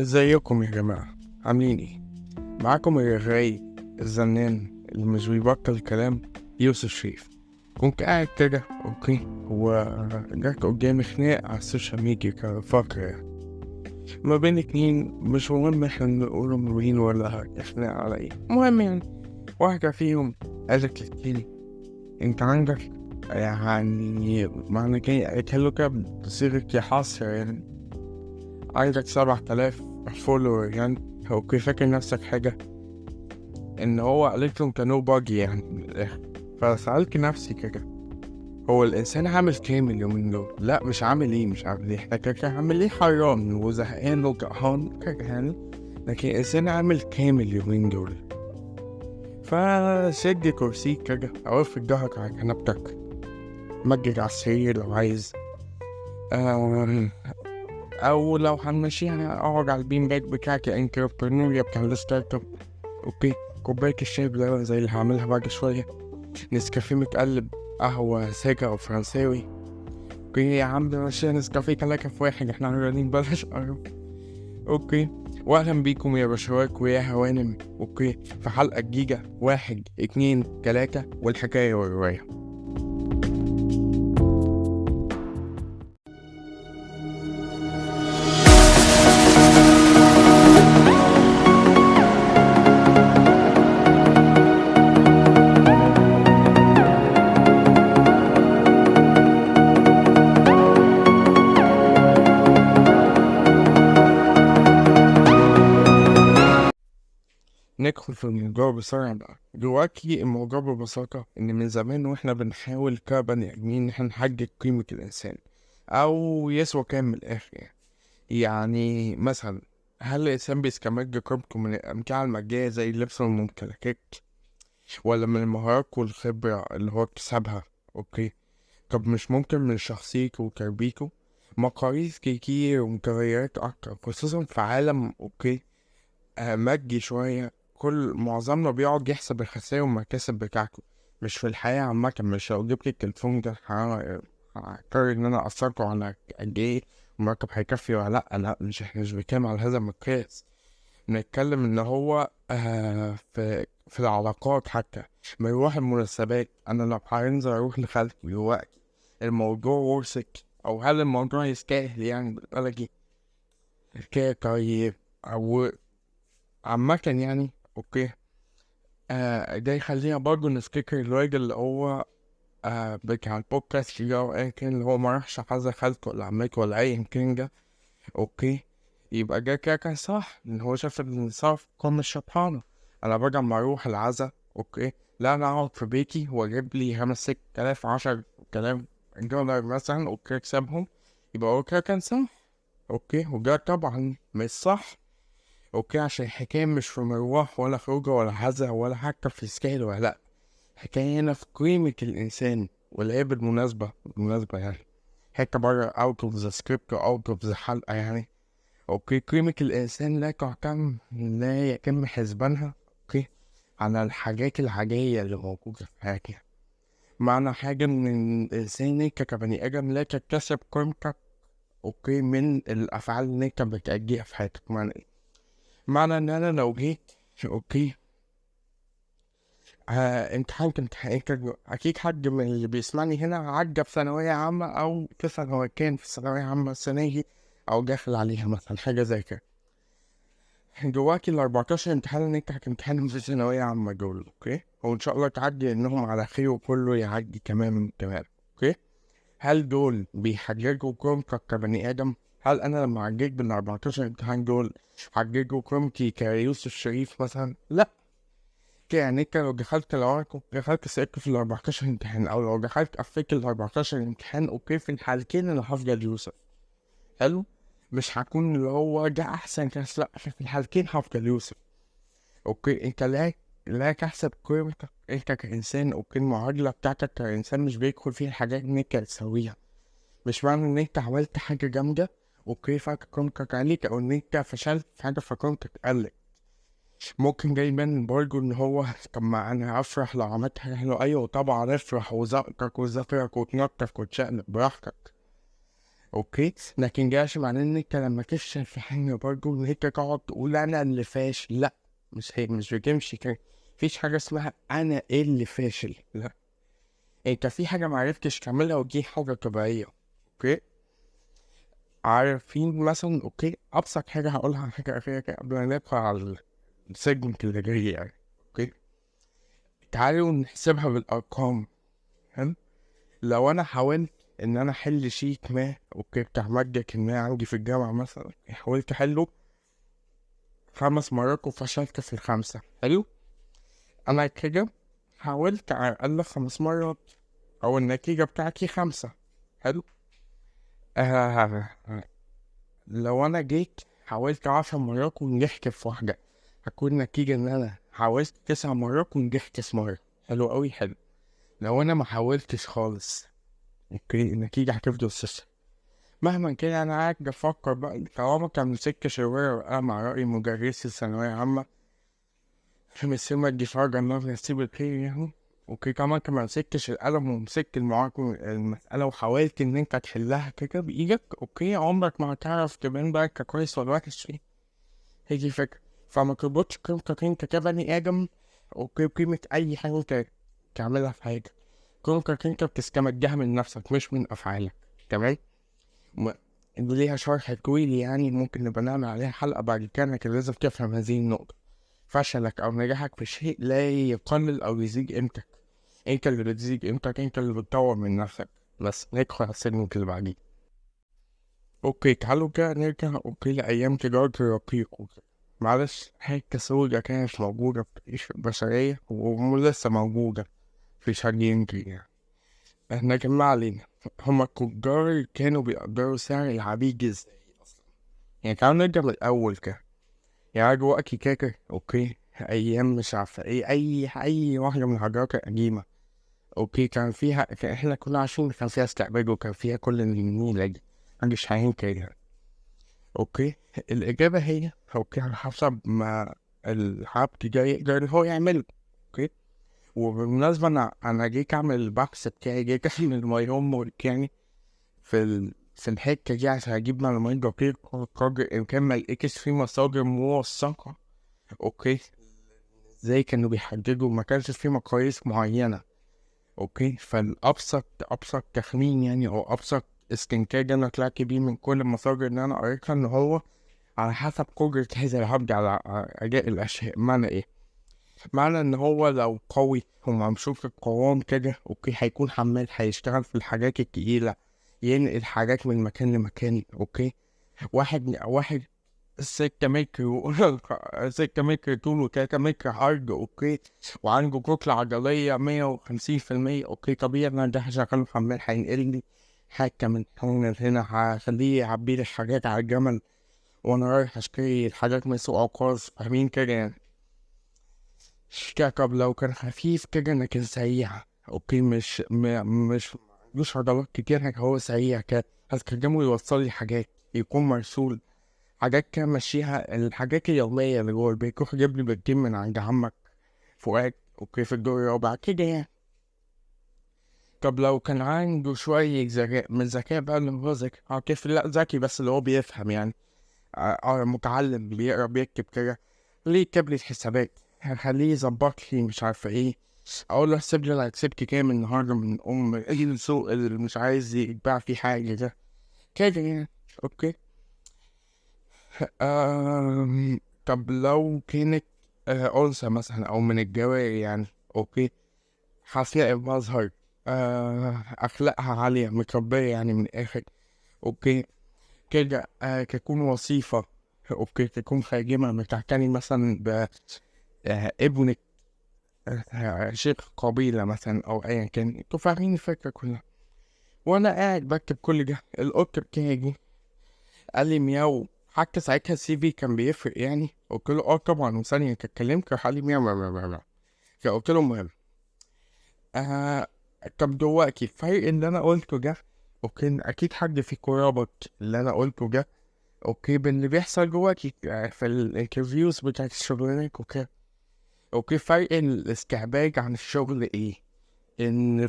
ازيكم يا جماعة؟ عاملين ايه؟ معاكم الرغاي الزنان اللي مش بيبطل كلام، يوسف شريف. كنت قاعد كده اوكي، وجاك قدامي خناق على السوشيال ميديا كفقرة يعني، ما بين اتنين مش مهم احنا نقولوا مين ولا خناق على ايه. المهم يعني واحدة فيهم قالت للتاني: انت عندك يعني معنى كده قالت له كده بصيغة حصر يعني، عندك 7000 فولور يعني، اوكي فاكر نفسك حاجة؟ ان هو قالت له انت نو باجي يعني من الاخر. فسألت نفسي كده، هو الانسان عامل كامل اليومين دول؟ لا مش عامل ايه، مش عامل ايه، احنا كده عامل ايه، حيران وزهقان وجعان كده يعني، لكن الانسان عامل كامل اليومين دول. فشد كرسيك كده او افرد ظهرك على كنبتك، مجد على السرير لو عايز، آه، او لو هنمشيها اقعد على البين باك بتاعك يا انتربرنور يا بتاع الستارت اب. اوكي، كوباية الشاي بلبن زي اللي هعملها بعد شوية، نسكافيه متقلب، قهوة ساجة أو فرنساوي. اوكي يا عم ماشي، نسكافيه كلاكة في واحد، احنا عرانين بلاش قرف. اوكي، واهلا بيكم يا بشوات ويا هوانم، اوكي في حلقة جديدة، 1 2 3 والحكاية والرواية. ندخل في الموضوع بسرعة بقى. دلوقتي الموضوع ببساطة إن من زمان وإحنا بنحاول كبني آدمين إن إحنا نحدد قيمة الإنسان أو يسوى كام من الآخر يعني. يعني مثلا، هل الإنسان بيستمد قيمته من الأمتعة المادية زي اللبس والممتلكات، ولا من المهارات والخبرة اللي هو اكتسبها؟ أوكي، طب مش ممكن من شخصيته وتربيته؟ مقاييس كتير ومتغيرات أكتر، خصوصا في عالم أوكي مادي شوية. كل معظمنا بيقعد يحسب الخسائر والمكاسب بتاعته، مش في الحياة عامة. مش لو جبت التليفون ده هقرر إن أنا أثرته على قد إيه المرتب هيكفي ولا لأ. لأ، مش بنتكلم على هذا المقياس. بنتكلم إن هو في العلاقات حتى. ما يروح المناسبات، أنا لو هنزل أروح لخالتي دلوقتي، الموضوع ورثك؟ أو هل الموضوع يستاهل يعني بالبلدي كده؟ طيب، أو عامة يعني اوكي، ده يخلينا برضه نفتكر الراجل اللي هو بتاع البودكاست اللي هو كان اللي هو ما راحش حظ خالته ولا عمته ولا ايا كان ده. اوكي، يبقى ده كده كان صح ان هو شاف ان صرف قام الشطحانة. انا بدل ما اروح العزا اوكي، لا انا اقعد في بيتي واجيب لي 5 6 آلاف 10 آلاف دولار مثلا اوكي اكسبهم، يبقى هو كده كان صح. اوكي، وده طبعا مش صح. اوكي، عشان الحكاية مش في مروح ولا خروجه ولا حزة ولا حتى في سكيل ولا لأ، الحكاية هنا في قيمة الإنسان. ولا إيه؟ بالمناسبة يعني، حتة برا out of the script و out of the حلقة يعني. اوكي، قيمة الإنسان لا يتم حسبانها اوكي على الحاجات العادية اللي موجودة في حياتنا. معنى حاجة إن الإنسان انت كبني آدم لا تكتسب قيمتك اوكي من الأفعال اللي انت بتأديها في حياتك. معنى إيه؟ معنى ان انا لو جيت اوكي امتحان انت اكيد حد من اللي بيسمعني هنا عدى في ثانوية عامة او في ثانوي كان في ثانوية عامة السنة دي او داخل عليها مثلا حاجة زي كده. جواكي ال14 امتحان اللي انت هتمتحنهم في ثانوية عامة دول اوكي، وان شاء الله تعدي انهم على خير وكله يعدي تمام تمام اوكي. هل دول بيحججوا قيمتك كبني ادم؟ هل انا لما عديت بال14 امتحان دول حججوا قيمتي كيوسف شريف مثلا؟ لا. يعني انت لو انا كنت دخلت سقطت في ال14 امتحان، او لو دخلت قفلت ال14 امتحان اوكي، في الحالتين انا هفضل يوسف. حلو، مش هكون اللي هو ده احسن كاس، لا في الحالتين هفضل يوسف. اوكي، انت لا تحسب قيمتك انت كانسان. اوكي، المعادله بتاعتك كانسان مش بيدخل فيها الحاجات اللي انت تسويها. مش معنى ان انت عملت حاجه جامده اوكي فقيمتك عليك، او ان انت فشلت في حاجه فقيمتك قلت. ممكن جاي من برضه ان هو طب ما انا افرح لو عملت حاجه حلوه. ايوه طبعا افرح وزقك وزفرك وتنطط وتشقلب براحتك، اوكي، لكن جاش معناه ان انت لما تفشل في حاجه برضه ان انت تقعد تقول انا اللي فاشل. لا، مش بتمشي كده. مفيش حاجه اسمها انا ايه اللي فاشل، لا. انت في حاجه معرفتش تعملها ودي حاجه طبيعيه. اوكي، عارفين مثلا، اوكي، ابسط حاجه هقولها، حاجه اخيره كده قبل ما ندخل على السيجمنت اللي جاي يعني. اوكي، تعالوا نحسبها بالارقام. حلو، لو انا حاولت ان انا احل شيت ما، اوكي، بتاع مادة ما عندي في الجامعة مثلا، حاولت احله 5 مرات وفشلت في ال5. حلو، انا كده حاولت على الاقل 5 مرات، او النتيجة بتاعتي 5. حلو، آه لو انا جيت حاولت 10 مرات ونجحت في واحدة، هتكون النتيجة ان انا حاولت 9 مرات ونجحت في مرة. حلو اوي، حلو. لو انا ما حاولتش خالص، اوكي، النتيجة هتفضل صفر. مهما كان انا قاعد بفكر بقى، طالما كان مسكتش الورقة بقى مع رأي مدرسي الثانوية عامة في مسيرة دي فرجة النظر يسيب الخير يعني. اوكي، كمان كان مسكتش القلم ومسكت المسألة وحاولت ان انت تحلها كده بإيدك، اوكي، عمرك ما هتعرف تبان بقى كويس ولا وحش فيه. هي دي الفكرة. فما تربطش قيمتك انت كبني آدم، اوكي، بقيمة أي حاجة انت تعملها في حاجة. قيمتك انت بتستمدها من نفسك مش من أفعالك. تمام؟ دي ليها شرح طويل يعني، ممكن نبقى نعمل عليها حلقة بعد كده، لكن لازم تفهم هذه النقطة. فشلك أو نجاحك في شيء لا يقلل أو يزيد قيمتك. أنت اللي بتزيد قيمتك، أنت اللي بتطور من نفسك. بس ندخل على السيجمنت اللي بعديه. أوكي، تعالوا كده نرجع، أوكي، لأيام تجارة الرقيق وكده. معلش، هيك كسولة كانت موجودة في التاريخ البشرية ولسه موجودة، مفيش حد ينكر يعني. احنا كان ما علينا. هما التجار كانوا بيقدروا سعر العبيد ازاي اصلا؟ يعني تعالوا نرجع من الاول كده. يعني دلوقتي كاكا، اوكي، ايام مش عارفه ايه، اي واحده من الحضارات القديمه، اوكي، كان احنا كنا عارفين كان فيها استعباد وكان فيها كل النيله دي، محدش هينكر يعني. اوكي، الاجابه هي اوكي على حسب ما العبد ده يقدر ان هو يعمله. اوكي، وبالمناسبة أنا جيت أعمل البحث بتاعي، جيت أعمل ماي هوم ورك يعني في الحتة دي عشان أجيب معلومات دقيقة قدر الإمكان، ما لقيتش في مصادر موثقة. أوكي، إزاي كانوا بيحددوا، ما كانش في مقاييس معينة. أوكي، أبسط تخمين يعني، أو أبسط استنتاج أنا طلعت بيه من كل المصادر اللي أنا قريتها، إن هو على حسب قدرة هذا العبد على أداء الأشياء. معنى إيه؟ معنى ان هو لو قوي وممسوك القوام كده، اوكي، هيكون حمال، هيشتغل في الحاجات التقيلة، ينقل حاجات من مكان لمكان. اوكي، واحد 6 متر 6 متر طول و3 متر عرض، اوكي، وعنده كتلة عضلية 150%، اوكي، طبيعي ان ده هشغله حمال، هينقل لي حاجة من هنا لهنا، هخليه يعبي لي الحاجات على الجمل وانا رايح اشتري الحاجات من سوق عكاظ، فاهمين كده يعني. كعكب لو كان خفيف كده لكن سريع، اوكي، مش معندوش عضلات كتير، هو سريع كده، هستخدمه يوصل لي حاجات، يكون مرسول، حاجات كده مشيها، الحاجات اليومية اللي جوه البيت، روح جيب لي بيضتين من عند عمك فؤاد، اوكي، في الدور الرابع كده يعني. طب لو كان عنده شوية ذكاء، من ذكاء بقى اللي هو ذكي عاطفي، لا ذكي بس اللي هو بيفهم يعني، متعلم بيقرا بيكتب كده، ليه يكتب لي الحسابات، هخليه يظبط لي مش عارفه ايه، اقول له احسب لي انا كسبت كام النهارده من ايه السوق اللي مش عايز يتباع فيه حاجه ده كده يعني. اوكي، طب لو كانت انثى مثلا او من الجواري يعني، اوكي، حسياء المظهر، اخلاقها عاليه متربيه يعني من الاخر، اوكي، كده، تكون وظيفة، اوكي، تكون خادمة بتعتني مثلا ابنك، شيخ قبيلة مثلا او ايا كان، انتوا فاهمين الفكرة كلها. وانا قاعد بكتب كل ده، القط بتاعي جه قال لي مياو، حتى ساعتها السي في كان بيفرق يعني، قلت له اه طبعا، وثانية اتكلمت راح قال لي مياو مياو مياو مياو. فقلت له مهم. آه طب دلوقتي الفرق اللي انا قلته ده، اوكي، اكيد حد فيكم رابط اللي انا قلته ده، اوكي، باللي بيحصل جواكي في الانترفيوز بتاعت الشغلانات وكده. اوكي، فرق الاستعباد عن الشغل ايه؟ ان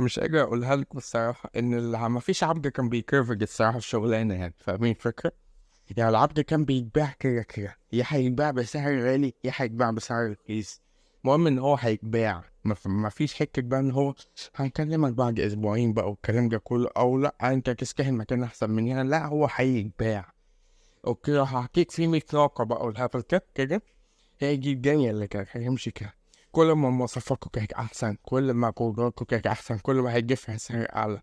مش قادر اقولها لكم الصراحه، ان ما فيش عبد كان بيكرفج الصراحه الشغلانه، يعني فاهمين الفكره؟ يعني العبد كان بيتباع كده كده، يا هيتباع بسعر غالي يا هيتباع بسعر رخيص، المهم ان هو هيتباع. ما فيش حكة بقى ان هو هنكلمك بعد اسبوعين بقى والكلام ده كله، او لا انت تستاهل مكان احسن من هنا، لا هو هيتباع. اوكي هحكيك فيه 100 ناقة بقى والهبل كده، هيجي الدنيا اللي كان هيمشي كده. كل ما مواصفاتكم كانت احسن، كل ما قدراتكم كانت احسن، كل ما هيدفع سعر اعلى،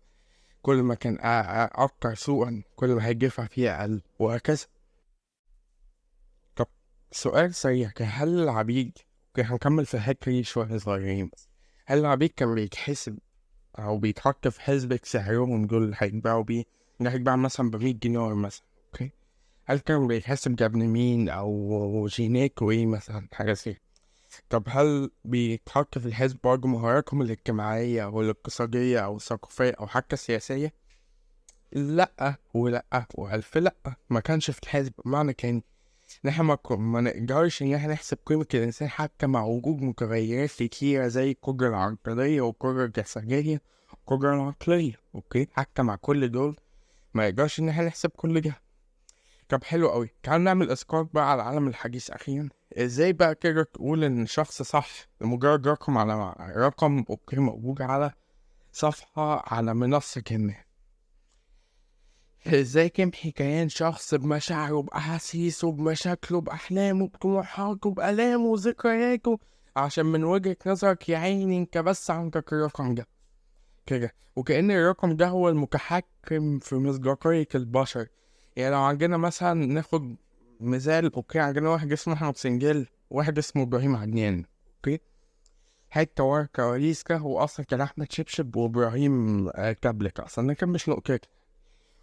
كل ما كان اكتر سوقا كل ما هيدفع فيه اقل، وهكذا. طب سؤال سريع كده، هل العبيد، اوكي هنكمل في الحتة دي شوية صغيرين بس، هل العبيد كان بيتحسب أو بيتحط في حسبة سعرهم دول اللي هيتباعوا بيه؟ اللي هيتباع مثلا ب100 دينار مثلا، اوكي، هل كان بيتحسب ده ابن مين أو جيناته ايه مثلا، حاجة زي؟ طب هل بيتحط في الحسب برضه مهاراتهم الاجتماعية أو الاقتصادية أو الثقافية أو حتى السياسية؟ لأ ولأ وألف لأ، ما كانش في الحسب. معنى كان نحن ما نقدرش إن احنا نحسب قيمة الإنسان حتى مع وجود متغيرات كتيرة زي القدرة العقلية والقدرة الجسدية والقدرة العقلية، أوكي، حتى مع كل دول ما يقدرش إن احنا نحسب كل ده. طب حلو أوي، تعال نعمل إسقاط بقى على العالم الحديث أخيرا. إزاي بقى تقدر تقول إن شخص صح لمجرد رقم على رقم، أوكي، موجود على صفحة على منصة ما؟ ازاي تمحي كيان شخص بمشاعره بأحاسيسه بمشاكله بأحلامه بطموحاته بآلامه وذكرياته عشان من وجهة نظرك يا عيني انت بس عندك الرقم ده كده، وكأن الرقم ده هو المتحكم في مصداقية البشر؟ يعني لو عندنا مثلا ناخد مثال، اوكي، عندنا واحد اسمه احمد سنجل وواحد اسمه ابراهيم عدنان، اوكي، حتة ورا كواليس كده، هو اصلا كان احمد شبشب وابراهيم كابلك اصلا كان مش نقطة،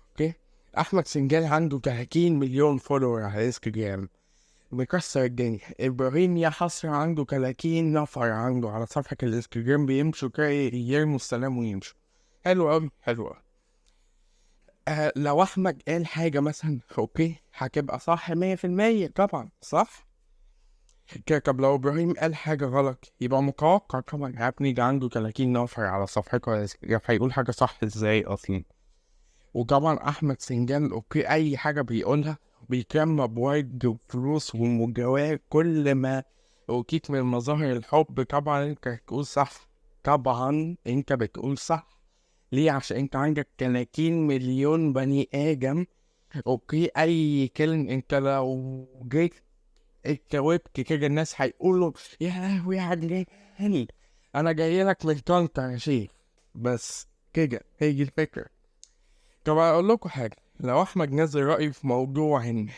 اوكي. احمد سنجال عنده 30 مليون فولور على انستجرام، مكسر الدنيا. ابراهيم يا حسرة عنده 30 نفر عنده على صفحة الانستجرام بيمشوا كده يرموا السلام ويمشوا. حلو اوي حلو اوي. لو احمد قال حاجة مثلا، اوكي، هتبقى صح 100% طبعا صح كده. طب لو ابراهيم قال حاجة غلط يبقى متوقع طبعا يا ابني ده عنده 30 نفر على صفحته على الانستجرام، هيقول حاجة صح ازاي اصلا؟ وطبعا احمد سنجال، اوكي، اي حاجه بيقولها بيكمل بورد وفلوس ومجاواه، كل ما اوكيك من مظاهر الحب طبعا انت بتقول صح، طبعا انت بتقول صح. ليه؟ عشان انت عندك 30 مليون بني ادم، اوكي، اي كلمه انت لو جيت اتجاوبت كده الناس هيقولوا يا لهوي يا عدنان، انا جاي لك من طنطا يا شيخ. بس كده هي دي الفكره. طب اقول لكم حاجه، لو احمد نزل رايه في موضوع هنا،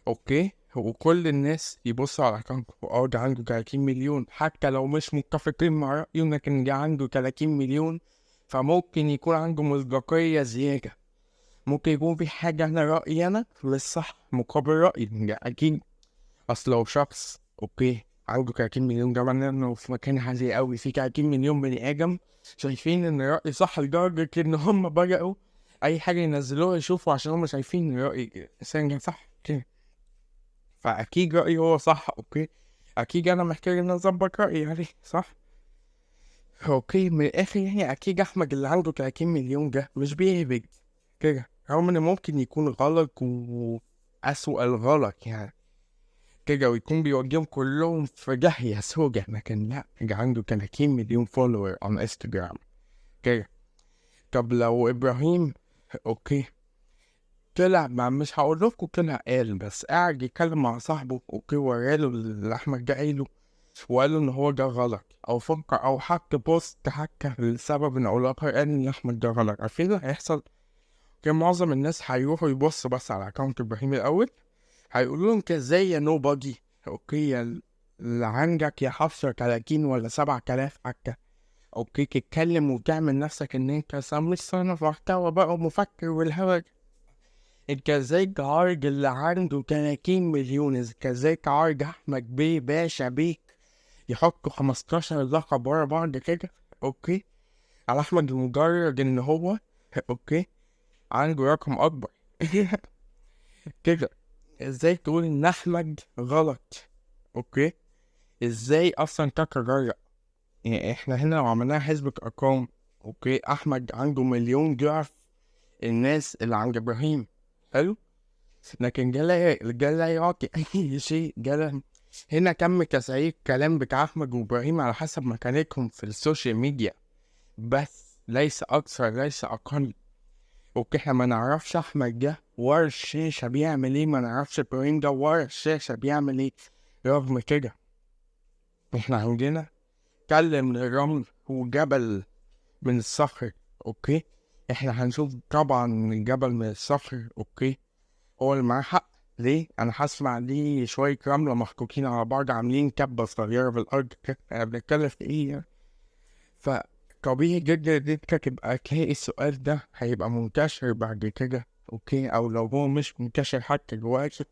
اوكي، وكل الناس يبصوا على اكونته ده عنده 30 مليون، حتى لو مش متفقين مع رايه لكن ده عنده 30 مليون، فممكن يكون عنده مصداقيه زياده، ممكن يكون في حاجه انا رايي انا مش صح مقابل رايي ده اكيد. اصل لو شخص، اوكي، عنده 30 مليون، ده معناه انه في مكان عالي قوي في 30 مليون بني ادم شايفين ان رأي صح، لدرجة ان هم بدأوا اي حاجة ينزلوها يشوفوا عشان هم شايفين ان رأي الانسان ده صح كده. فاكيد رأيي هو صح، اوكي، اكيد انا محتاج ان اظبط رأيي عليه صح. اوكي من الاخر يعني اكيد احمد اللي عنده 30 مليون ده مش بيهبد كده، رغم ان ممكن يكون غلط وأسوأ الغلط يعني كده، ويكون بيوجههم كلهم في داهية سودا، لكن لا ده عنده 30 مليون فولور على انستجرام كده. طب لو ابراهيم، اوكي، طلع ما مش هقول لكم طلع قال، بس قاعد يتكلم مع صاحبه، اوكي، وراله اللي احمد ده قايله وقال له ان هو ده غلط، او فكر او حط بوست حتى لسبب ان الاخر قال ان احمد ده غلط، عارفين اللي هيحصل؟ كان معظم الناس هيروحوا يبصوا بس على اكونت ابراهيم الاول، هيقولوا لهم انت ازاي يا نو باجي، اوكي، يا اللي عندك يا حفصة 30 ولا 7000 حتى، اوكي، تتكلم وتعمل نفسك ان انت مش صانع محتوى بقى ومفكر والهبل، انت ازاي تعارض اللي عنده 30 مليون؟ انت ازاي تعارض احمد بيه باشا بيك يحطوا 15 لقب ورا بعض كده، اوكي، على احمد لمجرد ان هو، اوكي، عنده رقم اكبر كده؟ ازاي تقول ان احمد غلط؟ اوكي، ازاي اصلا تتجرأ؟ يعني احنا هنا لو عملناها حسبة ارقام، اوكي، احمد عنده مليون ضعف الناس اللي عند ابراهيم. حلو. لكن جالا يعطي اي شيء. جالا هنا كم كسعيد كلام بتاع احمد وابراهيم على حسب مكانتهم في السوشيال ميديا، بس ليس اكثر ليس اقل. اوكي، احنا ما نعرفش احمد ده ورا الشاشة بيعمل ايه، ما نعرفش ابراهيم ده ورا الشاشة بيعمل ايه. رغم كده احنا عندنا كلم الرمل وجبل من الصخر. اوكي، احنا هنشوف طبعا الجبل من الصخر. اوكي، هو اللي معاه حق. ليه؟ انا هسمع ليه شوية رملة محطوطين على بعض عاملين كبة صغيرة في الارض كده، انا بنتكلم في ايه يعني؟ فطبيعي جدا ان انت تبقى تلاقي السؤال ده هيبقى منتشر بعد كده. اوكي، او لو هو مش منتشر حتى دلوقتي،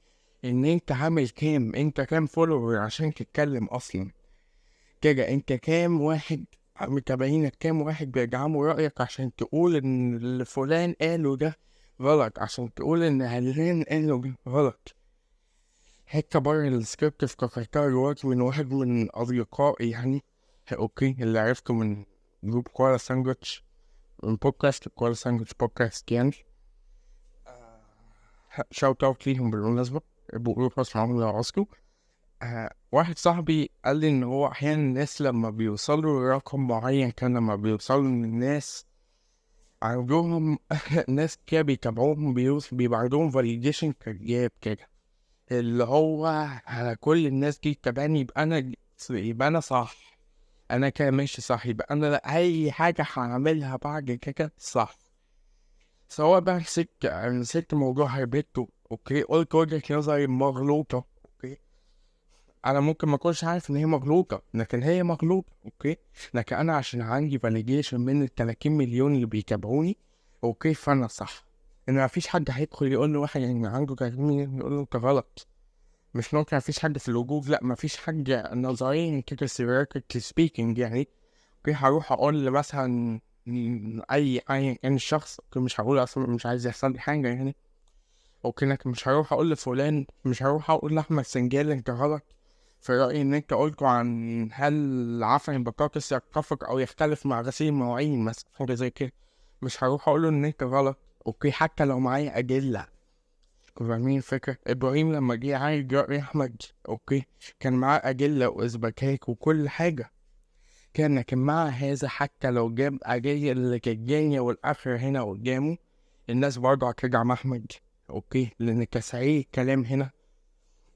ان انت عامل كام، انت كام فولوور عشان تتكلم اصلا كده؟ انت كام واحد متابعينك، كام واحد بيدعموا رأيك عشان تقول ان اللي فلان قاله ده غلط، عشان تقول ان علان قاله ده غلط؟ حتى بره السكريبت افتكرتها دلوقتي من واحد من أصدقائي يعني. اوكي، اللي عرفته من جروب كوالا ساندويتش، من بودكاست كوالا ساندويتش بودكاست يعني. شاوت اوت ليهم بالمناسبة، بقولوا بس معاهم لو عوزكوا. واحد صاحبي قال لي ان هو احيانا الناس لما بيوصلوا لرقم معين، كان لما بيوصلوا من الناس عندهم ناس كده بيتابعوهم، بيبقى عندهم فاليديشن كجاب كده، اللي هو على كل الناس دي تتابعني يبقى انا صح، انا كده ماشي صح، يبقى انا لا اي حاجة هعملها بعد كده صح. سواء بقى مسكت موضوع هيبته. اوكي، قلت وجهة نظري مغلوطة. اوكي، انا ممكن ما اكونش عارف ان هي مغلوطه، لكن هي مغلوطه. اوكي، لكن انا عشان عندي فاليديشن من ال 30 مليون اللي بيتابعوني، اوكي، فانا صح. ان ما فيش حد هيدخل يقول له واحد يعني عنده 30 مليون يقول له انت غلط. مش ممكن، ما فيش حد في الوجود، لا ما فيش حد نظريا كده theoretically speaking يعني. اوكي، هروح اقول مثلا اي كان الشخص، اوكي، مش هقول اصلا مش عايز يحصل لي حاجه يعني. اوكي، لكن مش هروح اقول لفلان، مش هروح اقول لاحمد سنجال انت غلط في رأيي إن أنت قلته عن هل عفن البطاطس يتفق أو يختلف مع غسيل المواعين مثلا، حاجة زي كده. مش هروح أقوله إن أنت غلط. أوكي، حتى لو معايا أدلة. فاهمين الفكرة؟ إبراهيم لما جه عايز رأي أحمد، أوكي، كان معاه أدلة وإثباتات وكل حاجة. لكن مع هذا حتى لو جاب أدلة اللي كانت الدنيا والآخرة هنا قدامه، الناس برضه هترجع أحمد. أوكي، لأن كسعي كلام هنا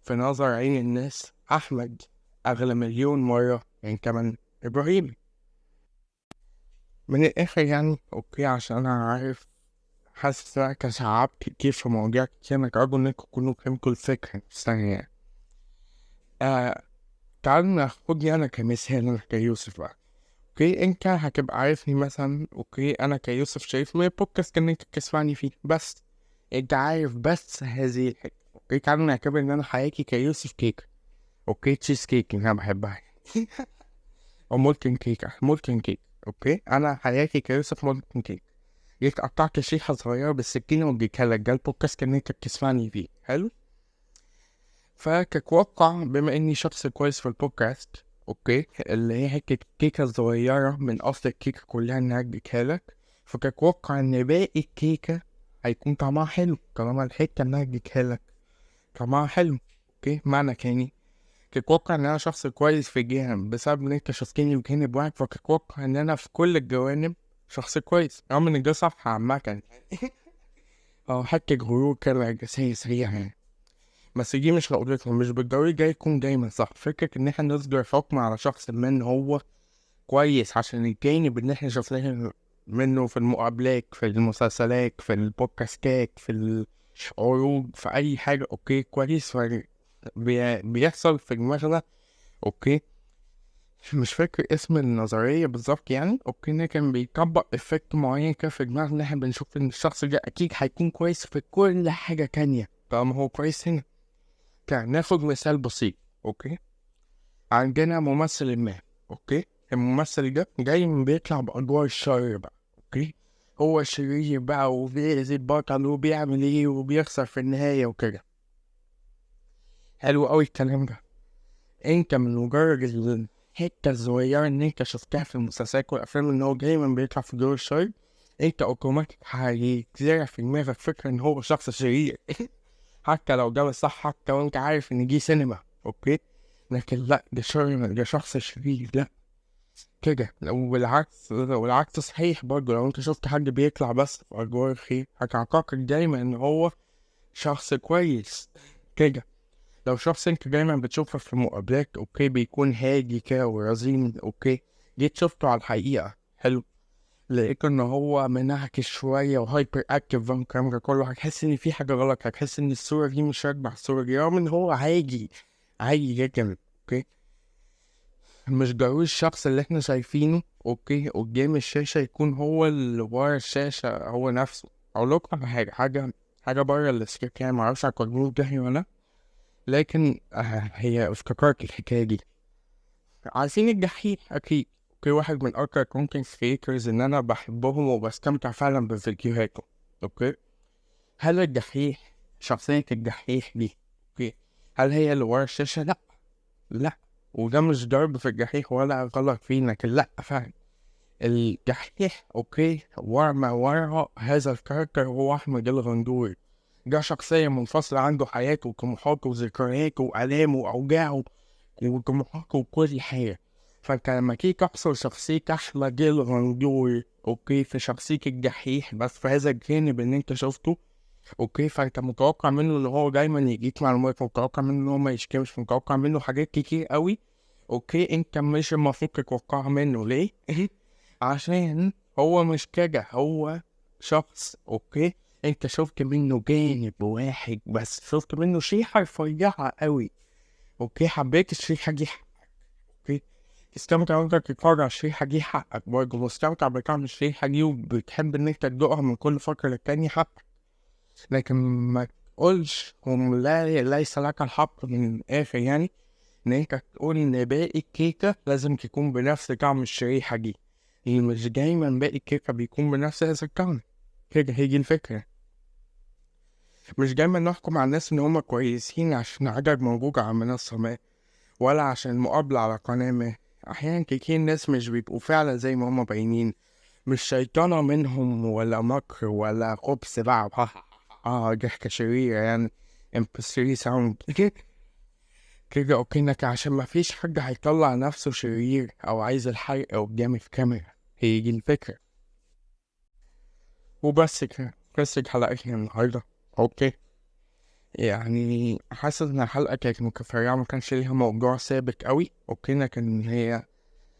في نظر عين الناس أحمد أغلى مليون مرة يعني كمان إبراهيم. من الآخر يعني، أوكي، عشان أنا عارف حاسس إن أنا كشعبت كتير في مواضيع كتير، أنا أرجو إنكم تكونوا فهمتوا الفكرة الثانية يعني. تعالوا ناخدني أنا كمثال، أنا كيوسف بقى. أوكي، أنت هتبقى عارفني مثلا. أوكي، أنا كيوسف شايف من البودكاست إن أنت بتسمعني فيه، بس أنت عارف بس هذه الحتة. أوكي، تعالوا نعتبر إن أنا حياتي كيوسف كيك. أوكي، تشيز كيك اللي أنا بحبها او مولتن كيك، مولتن كيك. اوكي، انا حياتي كيوسف مولتن كيك. جيت قطعت شيحه صغيره بالسكينه واديتها لك، ده البودكاست كان انت بتسمعني فيه. حلو. فكتوقع بما اني شخص كويس في البودكاست، اوكي، اللي هي حته كيكه صغيره من اصل الكيكه كلها انها اديتها لك، فكتوقع ان باقي الكيكه هيكون طعمها حلو طالما الحته انها اديتها لك طعمها حلو. اوكي، معنى تاني تتوقع ان انا شخص كويس في الجهة بسبب ان انت شفتني بجانب واحد، فتتوقع ان انا في كل الجوانب شخص كويس، رغم ان ده صفحة عامة او حتى غرور كده جسية سريعة يعني. بس دي مش غلطتنا، مش بالضروري جاي يكون دايما صح. فكرة ان احنا نصدر حكم على شخص ما ان هو كويس عشان الجانب ان احنا شفناه منه في المقابلات، في المسلسلات، في البودكاستات، في العروض، في اي حاجة، اوكي، كويس بيحصل في دماغنا. اوكي، مش فاكر اسم النظرية بالظبط يعني. اوكي، إن كان بيطبق افكت معين كده في دماغنا ان احنا بنشوف ان الشخص ده اكيد هيكون كويس في كل حاجة تانية طالما هو كويس هنا. كان ناخد مثال بسيط. اوكي، عندنا ممثل ما. اوكي، الممثل ده جاي بيطلع بأدوار الشر بقى. اوكي، هو شرير بقى وبيأذي البطل وبيعمل ايه وبيخسر في النهاية وكده. حلو قوي الكلام ده. انت من مجرد الحتة الصغيرة ان انت شفتها في المسلسلات والافلام ان هو دايما بيطلع في دور الشر، انت اوتوماتيك هيتزرع في دماغك فكرة ان هو شخص شرير. حتى لو ده مش صح، حتى وانت عارف ان دي سينما، اوكي، لكن لا، ده شر، ده شخص شرير، لا كده. والعكس صحيح برضه، لو انت شفت حد بيطلع بس في ادوار الخير هتعتقد دايما ان هو شخص كويس كده. لو شخص انت دايما بتشوفه في المقابلات، اوكي، بيكون هادي كده ورزين، اوكي، جيت شفته على الحقيقة، حلو، لقيت ان هو منهكش شوية وهايبر اكتف والكلام ده كله، هتحس ان في حاجة غلط، هتحس ان الصورة دي مش راكبة على الصورة دي، رغم ان هو عادي، عادي جدا، اوكي. مش ضروري الشخص اللي احنا شايفينه اوكي قدام الشاشة يكون هو اللي ورا الشاشة هو نفسه. اقول لكم على حاجة بره السكريبت، يعني معرفش هتقولوا ده ولا لأ، لكن هي افتكرت الحكاية دي. عارفين الدحيح أكيد، اوكي، واحد من أكتر كونتنت كريترز إن أنا بحبهم وبستمتع فعلا بفيديوهاته، اوكي. هل الدحيح، شخصية الدحيح دي، اوكي، هل هي اللي ورا الشاشة؟ لأ، لأ. وده مش ضرب في الدحيح ولا غلط فيه، لكن لأ فعلا الدحيح اوكي ورا ما ورا هذا الكاركتر هو أحمد الغندور. ده شخصية منفصلة، عنده حياته وطموحاته وذكرياته وآلامه وأوجاعه وطموحاته وكل حاجة. فانت لما تيجي تحصر شخصية أحمد الغندور اوكي في شخصية الدحيح بس في هذا الجانب اللي انت شفته، اوكي، فانت متوقع منه ان هو دايما يجيك معلومات، متوقع منه ان هو ما يشكمش، متوقع منه حاجات كتير قوي، اوكي، انت مش المفروض تتوقعها منه. ليه؟ عشان هو مش كده، هو شخص، اوكي، انت شفت منه جانب واحد بس، شفت منه شيء رفيعة قوي، اوكي، حبيت الشريحة دي حقك، اوكي، تستمتع وانت بتتفرج على الشريحة دي حقك، برضه مستمتع بطعم الشريحة دي وبتحب ان انت تدوقها من كل فترة للتانية حقك. لكن ما تقولش هم ليس لك الحق من الآخر، يعني إن أنت تقول إن باقي الكيكة لازم تكون بنفس طعم الشريحة دي، اللي مش دايما باقي الكيكة بيكون بنفس هذا الطعم. كده هي دي الفكرة. مش دايما نحكم على الناس إن هما كويسين عشان عدد موجود على منصة ما، ولا عشان مقابلة على قناة ما. أحيانا كتير ناس مش بيبقوا فعلا زي ما هما باينين، مش شيطانة منهم ولا مكر ولا خبث بقى، ضحكة شريرة يعني، MP3 ساوند كده، اوكي، انك عشان ما فيش حد هيطلع نفسه شرير او عايز الحرق قدام الكاميرا، هي دي الفكرة. وبس كده قصة حلقتنا النهاردة، اوكي. يعني حاسس ان الحلقة كانت متفرعة، ما كانش ليها موضوع ثابت قوي، اوكي، لكن هي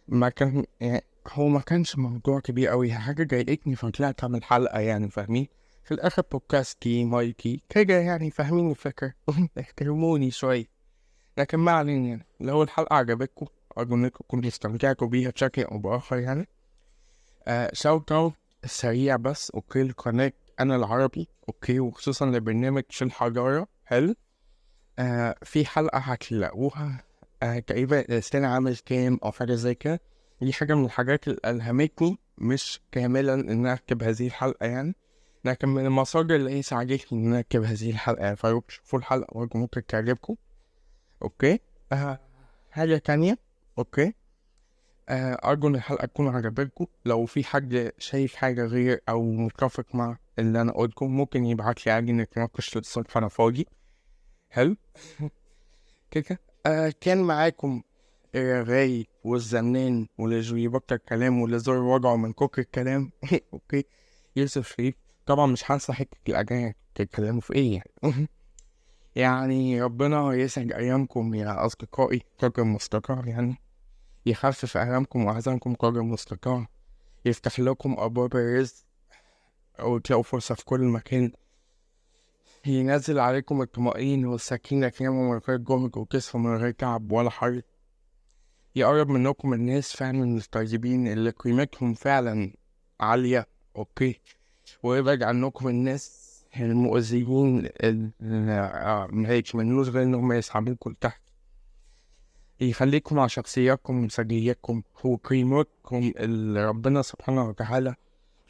ما كان يعني هو ما كانش موضوع كبير قوي، هي حاجة ضايقتني فطلعت اعمل حلقة، يعني فاهمين، في الاخر بودكاستي مايكي كده، يعني فاهمين الفكرة. احترموني شوية. لكن ما علينا، يعني لو الحلقة عجبتكم أرجو إنكم تكونوا استمتعتوا بيها بشكل أو بآخر يعني. شوت أوت سريع بس، أوكي، لقناة أنا العربي، أوكي، وخصوصا لبرنامج في الحضارة، حلو. في حلقة هتلاقوها تقريبا السنة عامل كام أو حاجة زي كده. دي حاجة من الحاجات اللي ألهمتني مش كاملا إن أنا أكتب هذه الحلقة يعني، لكن من المصادر اللي هي ساعدتني إن أنا أكتب هذه الحلقة يعني، فروح شوفوا الحلقة برضه ممكن تعجبكم، أوكي. آه حاجة تانية، أوكي، أرجو إن الحلقة تكون عجبتكم. لو في حد شايف حاجة غير أو متفق مع اللي أنا قلته ممكن يبعتلي عادي نتناقش للصبح، أنا فاضي، حلو. كده كان معاكم الرغاي والزنان واللي بيبطل الكلام واللي زور وجعه من كوك الكلام. أوكي، يوسف شريف. طبعا مش هنسى حتة الأجانب تتكلموا في إيه يعني. يعني ربنا يسعد أيامكم يا أصدقائي قدر مستقر، يعني يخفف ألامكم وأحزانكم قدر مستطاع، يفتح لكم أبواب الرزق وتلاقوا فرصة في كل مكان، ينزل عليكم الطمأنينة والسكينة تناموا من غير جهد وكسفوا من غير تعب ولا حر، يقرب منكم الناس فعلا الطيبين اللي قيمتهم فعلا عالية، أوكي، ويبعد عنكم الناس المؤذيين اللي ما يتمنوش غير إنهم يسحبوكم لتحت، يخليكم مع شخصياتكم ومثالياتكم وقيمتكم اللي ربنا سبحانه وتعالى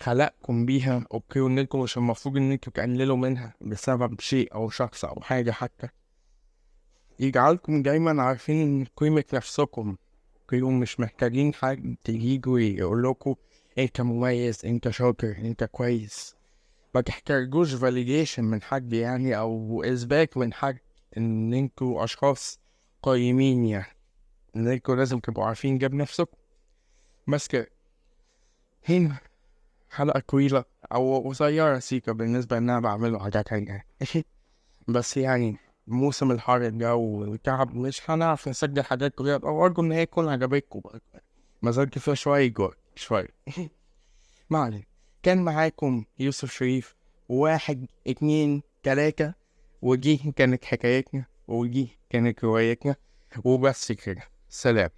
خلقكم بيها، اوكي، وان انتم مش المفروض ان انتم تقللوا منها بسبب شيء او شخص او حاجة حتى، يجعلكم دايما عارفين قيمة نفسكم، تفكروا، مش محتاجين حد يجوا يقولكوا انت مميز، انت شاطر، انت كويس. ما تحتاجوش validation من حد يعني، او اثبات من حد ان انتوا اشخاص قيمين يعني. ان انتوا لازم تبقوا عارفين جاب نفسكم. بس كده. هنا حلقة طويلة او قصيرة سيكا بالنسبة ان انا بعمله حاجات تانية. بس يعني موسم الحر الجو والتعب مش هنعرف نسجل حاجات طويلة، او ارجو ان هي تكون عجبتكم برضه. ما زلت فيها شوية جوع شوية. ما علينا. كان معاكم يوسف شريف، 1 2 3، ودي كانت حكايتنا، ودي كانت روايتنا، وبس كده. سلام.